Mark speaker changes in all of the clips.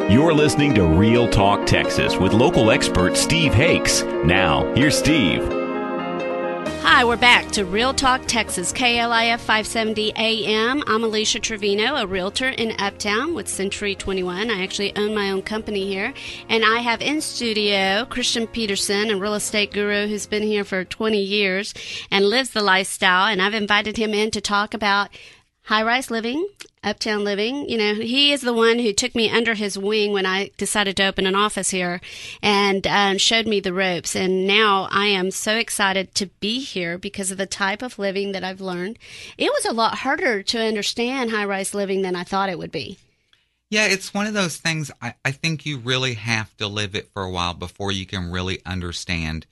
Speaker 1: You're listening to Real Talk Texas with local expert Steve Hakes. Now, here's Steve.
Speaker 2: Hi, we're back to Real Talk Texas, KLIF 570 AM. I'm Alicia Trevino, a realtor in Uptown with Century 21. I actually own my own company here. And I have in studio Kristian Peterson, a real estate guru who's been here for 20 years and lives the lifestyle. And I've invited him in to talk about high-rise living, uptown living. You know, he is the one who took me under his wing when I decided to open an office here and showed me the ropes. And now I am so excited to be here because of the type of living that I've learned. It was a lot harder to understand high-rise living than I thought it would be.
Speaker 3: Yeah, it's one of those things I think you really have to live it for a while before you can really understand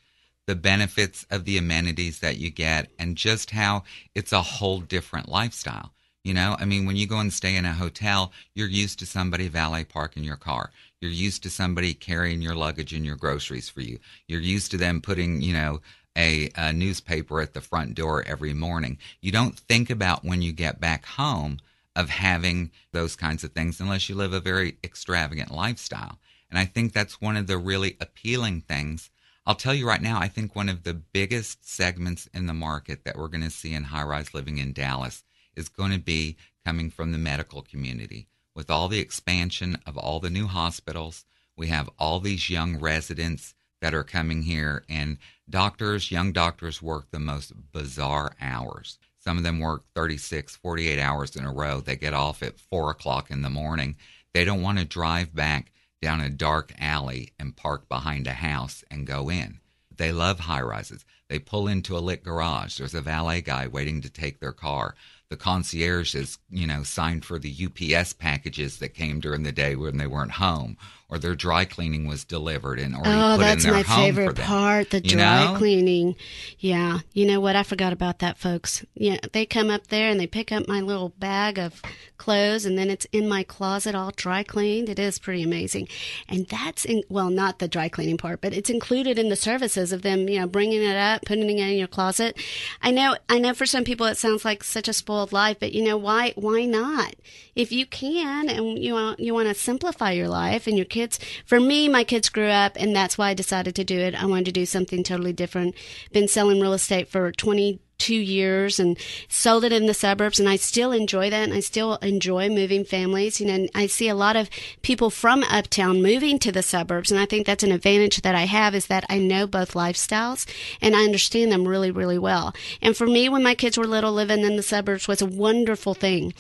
Speaker 3: the benefits of the amenities that you get and just how it's a whole different lifestyle. You know, I mean, when you go and stay in a hotel, you're used to somebody valet parking your car. You're used to somebody carrying your luggage and your groceries for you. You're used to them putting, you know, a newspaper at the front door every morning. You don't think about when you get back home of having those kinds of things unless you live a very extravagant lifestyle. And I think that's one of the really appealing things. I'll tell you right now, I think one of the biggest segments in the market that we're going to see in high-rise living in Dallas is going to be coming from the medical community. With all the expansion of all the new hospitals, we have all these young residents that are coming here, and young doctors work the most bizarre hours. Some of them work 36, 48 hours in a row. They get off at 4 o'clock in the morning. They don't want to drive back down a dark alley and park behind a house and go in. They love high rises. They pull into a lit garage. There's a valet guy waiting to take their car. The concierge is, you know, signed for the UPS packages that came during the day when they weren't home, or their dry cleaning was delivered and already put in their home for them. Oh, that's my favorite part,
Speaker 2: the dry cleaning. Yeah. You know what? I forgot about that, folks. Yeah, they come up there and they pick up my little bag of clothes, and then it's in my closet all dry cleaned. It is pretty amazing. And that's, well, not the dry cleaning part, but it's included in the services of them, you know, bringing it up, putting it in your closet. I know for some people it sounds like such a spoiled life, but you know, why not? If you can and you want to simplify your life and your kids, for me, my kids grew up and that's why I decided to do it. I wanted to do something totally different. Been selling real estate for 22 years and sold it in the suburbs, and I still enjoy that, and I still enjoy moving families. You know, I see a lot of people from Uptown moving to the suburbs, and I think that's an advantage that I have, is that I know both lifestyles and I understand them really, really well. And for me, when my kids were little, living in the suburbs was a wonderful thing.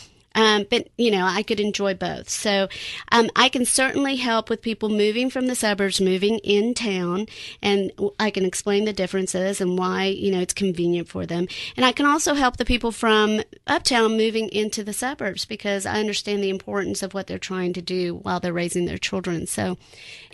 Speaker 2: But, you know, I could enjoy both. So I can certainly help with people moving from the suburbs, moving in town, and I can explain the differences and why, you know, it's convenient for them. And I can also help the people from Uptown moving into the suburbs, because I understand the importance of what they're trying to do while they're raising their children. So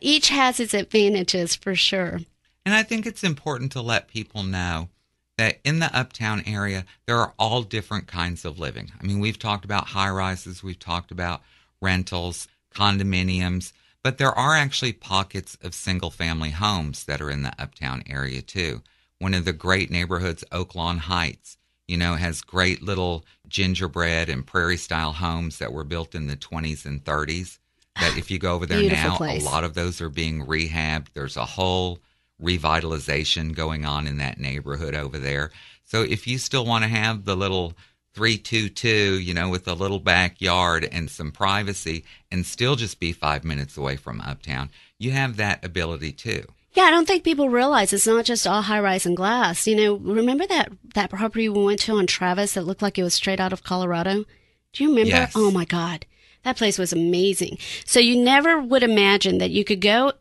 Speaker 2: each has its advantages for sure.
Speaker 3: And I think it's important to let people know that in the Uptown area, there are all different kinds of living. I mean, we've talked about high-rises, we've talked about rentals, condominiums, but there are actually pockets of single-family homes that are in the Uptown area too. One of the great neighborhoods, Oaklawn Heights, you know, has great little gingerbread and prairie-style homes that were built in the 20s and 30s, that if you go over there now, place. A lot of those are being rehabbed. There's a whole revitalization going on in that neighborhood over there. So if you still want to have the little 322, you know, with a little backyard and some privacy and still just be 5 minutes away from Uptown, you have that ability too.
Speaker 2: Yeah, I don't think people realize it's not just all high-rise and glass. You know, remember that property we went to on Travis that looked like it was straight out of Colorado? Do you remember?
Speaker 3: Yes.
Speaker 2: Oh, my God. That place was amazing. So you never would imagine that you could go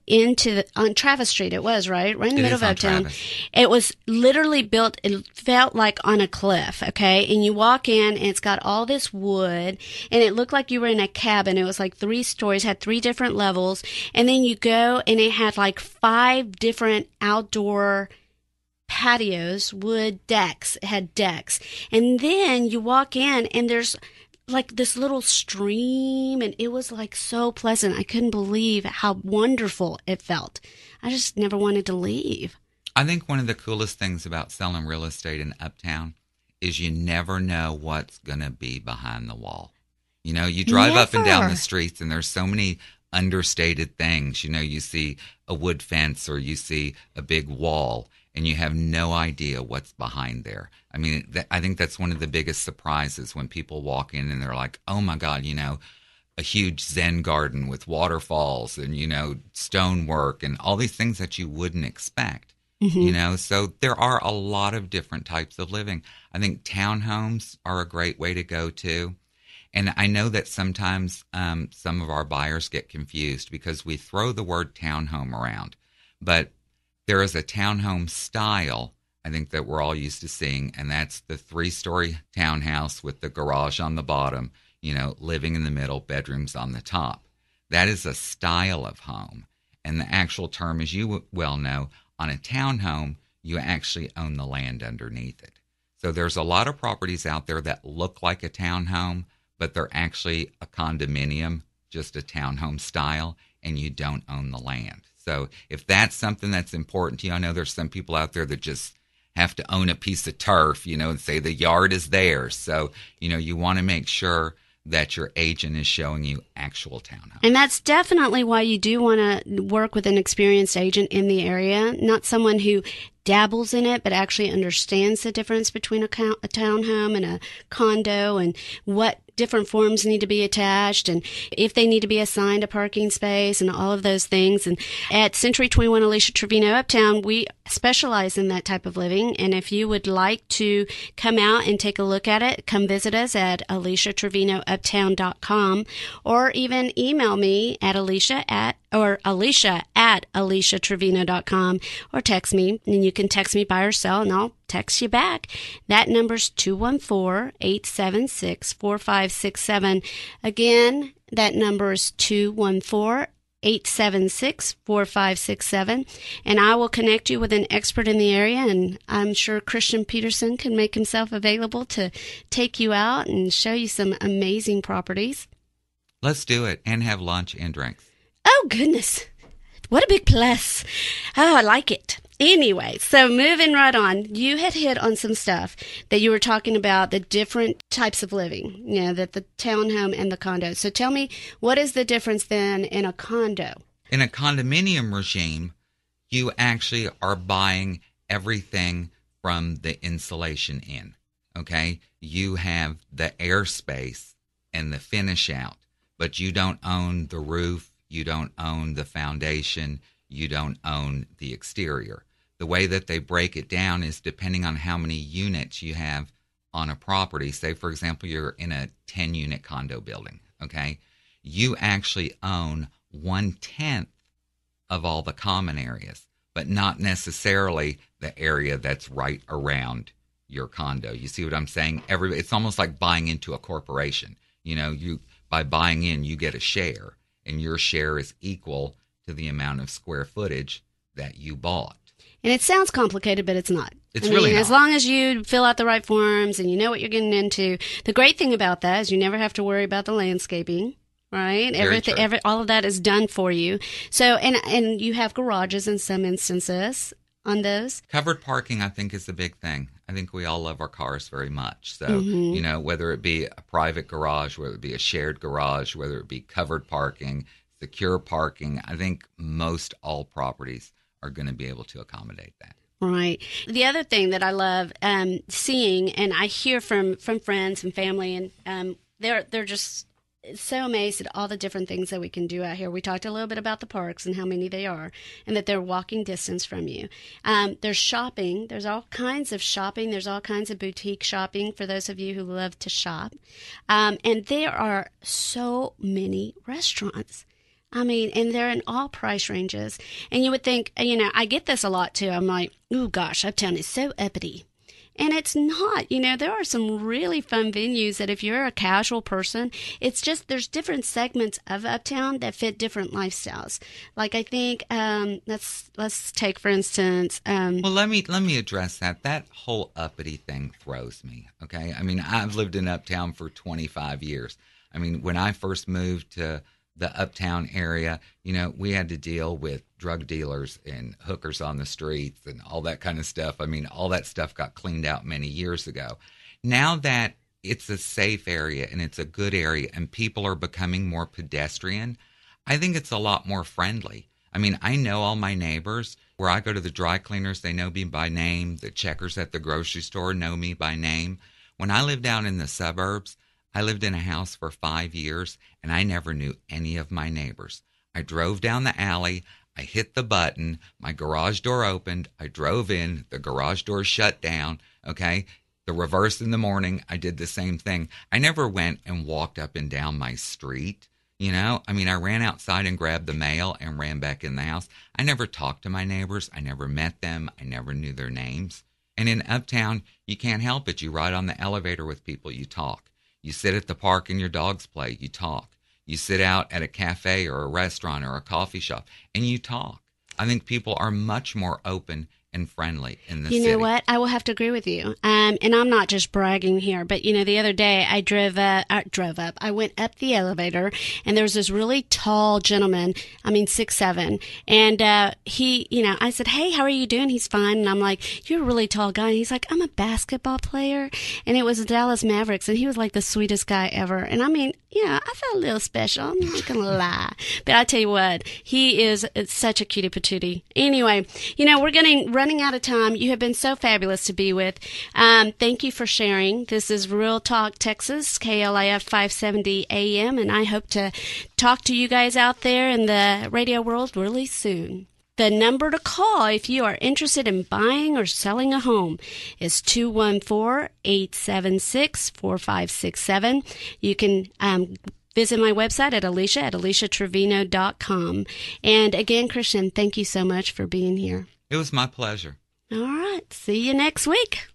Speaker 2: on Travis Street. It was, right? Right in the middle of Uptown. It was literally built, it felt like on a cliff, okay? And you walk in and it's got all this wood and it looked like you were in a cabin. It was like 3 stories, had 3 different levels. And then you go and it had like 5 different outdoor patios, wood decks. It had decks. And then you walk in and there's like this little stream, and it was like so pleasant. I couldn't believe how wonderful it felt. I just never wanted to leave.
Speaker 3: I think one of the coolest things about selling real estate in Uptown is you never know what's going to be behind the wall. You know, you drive up and down the streets and there's so many understated things. You see a wood fence or you see a big wall and you have no idea what's behind there. I mean, I think that's one of the biggest surprises when people walk in and they're like, oh my God, a huge Zen garden with waterfalls and, stonework and all these things that you wouldn't expect. So there are a lot of different types of living. I think townhomes are a great way to go too. And I know that sometimes some of our buyers get confused because we throw the word townhome around, but there is a townhome style, I think, that we're all used to seeing, and that's the 3-story townhouse with the garage on the bottom, living in the middle, bedrooms on the top. That is a style of home. And the actual term, as you well know, on a townhome, you actually own the land underneath it. So there's a lot of properties out there that look like a townhome, but they're actually a condominium, just a townhome style, and you don't own the land. So if that's something that's important to you, I know there's some people out there that just have to own a piece of turf, and say the yard is theirs. So, you want to make sure that your agent is showing you actual townhomes.
Speaker 2: And that's definitely why you do want to work with an experienced agent in the area, not someone who dabbles in it, but actually understands the difference between a townhome and a condo and what different forms need to be attached and if they need to be assigned a parking space and all of those things. And at Century 21 Alicia Trevino Uptown, we specialize in that type of living. And if you would like to come out and take a look at it, come visit us at aliciatrevinouptown.com or even email me at alicia at aliciatrevino.com or text me, and you can text me by or cell and I'll text you back. That number's 214-876-4567. Again, that number is 214-876-4567, and I will connect you with an expert in the area, and I'm sure Kristian Peterson can make himself available to take you out and show you some amazing properties.
Speaker 3: Let's do it, and have lunch and drinks.
Speaker 2: Oh, goodness. What a big plus. Oh, I like it. Anyway, so moving right on, you had hit on some stuff that you were talking about, the different types of living, that the townhome and the condo. So tell me, what is the difference then in a condo?
Speaker 3: In a condominium regime, you actually are buying everything from the insulation in, okay? You have the airspace and the finish out, but you don't own the roof. You don't own the foundation. You don't own the exterior. The way that they break it down is depending on how many units you have on a property. Say, for example, you're in a 10-unit condo building, okay? You actually own 1/10 of all the common areas, but not necessarily the area that's right around your condo. You see what I'm saying? It's almost like buying into a corporation. By buying in, you get a share, and your share is equal to the amount of square footage that you bought.
Speaker 2: And it sounds complicated, but it's not.
Speaker 3: It's really not.
Speaker 2: As long as you fill out the right forms and you know what you're getting into. The great thing about that is you never have to worry about the landscaping, right? All of that is done for you. So, and you have garages in some instances on those.
Speaker 3: Covered parking, I think, is the big thing. I think we all love our cars very much. So, whether it be a private garage, whether it be a shared garage, whether it be covered parking, secure parking, I think most all properties are going to be able to accommodate that.
Speaker 2: Right. The other thing that I love seeing, and I hear from friends and family, and they're just so amazed at all the different things that we can do out here. We talked a little bit about the parks and how many they are, and that they're walking distance from you. There's shopping. There's all kinds of shopping. There's all kinds of boutique shopping for those of you who love to shop. And there are so many restaurants. I mean, and they're in all price ranges. And you would think, I get this a lot too. I'm like, oh gosh, Uptown is so uppity. And it's not. There are some really fun venues that if you're a casual person, it's just there's different segments of Uptown that fit different lifestyles. Like I think let's take for instance.
Speaker 3: Well, let me address that. That whole uppity thing throws me. Okay, I mean I've lived in Uptown for 25 years. I mean when I first moved to the Uptown area, we had to deal with drug dealers and hookers on the streets and all that kind of stuff. I mean, all that stuff got cleaned out many years ago. Now that it's a safe area and it's a good area and people are becoming more pedestrian, I think it's a lot more friendly. I mean, I know all my neighbors. Where I go to the dry cleaners, they know me by name. The checkers at the grocery store know me by name. When I lived down in the suburbs, I lived in a house for 5 years, and I never knew any of my neighbors. I drove down the alley. I hit the button. My garage door opened. I drove in. The garage door shut down. Okay? The reverse in the morning, I did the same thing. I never went and walked up and down my street. I mean, I ran outside and grabbed the mail and ran back in the house. I never talked to my neighbors. I never met them. I never knew their names. And in Uptown, you can't help it. You ride on the elevator with people, you talk. You sit at the park and your dogs play, you talk. You sit out at a cafe or a restaurant or a coffee shop, and you talk. I think people are much more open and friendly in the city.
Speaker 2: You know what? I will have to agree with you. And I'm not just bragging here, but the other day I drove up. I went up the elevator, and there was this really tall gentleman. I mean, 6'7", and he, I said, "Hey, how are you doing?" He's fine, and I'm like, "You're a really tall guy." And he's like, "I'm a basketball player," and it was the Dallas Mavericks, and he was like the sweetest guy ever. And I mean, I felt a little special. I'm not gonna lie, but I tell you what, he is such a cutie patootie. Anyway, we're running out of time. You have been so fabulous to be with. Thank you for sharing. This is Real Talk Texas, KLIF 570 AM, and I hope to talk to you guys out there in the radio world really soon. The number to call if you are interested in buying or selling a home is 214-876-4567. You can visit my website at aliciatrevino.com. And again, Kristian, thank you so much for being here.
Speaker 3: It was my pleasure.
Speaker 2: All right. See you next week.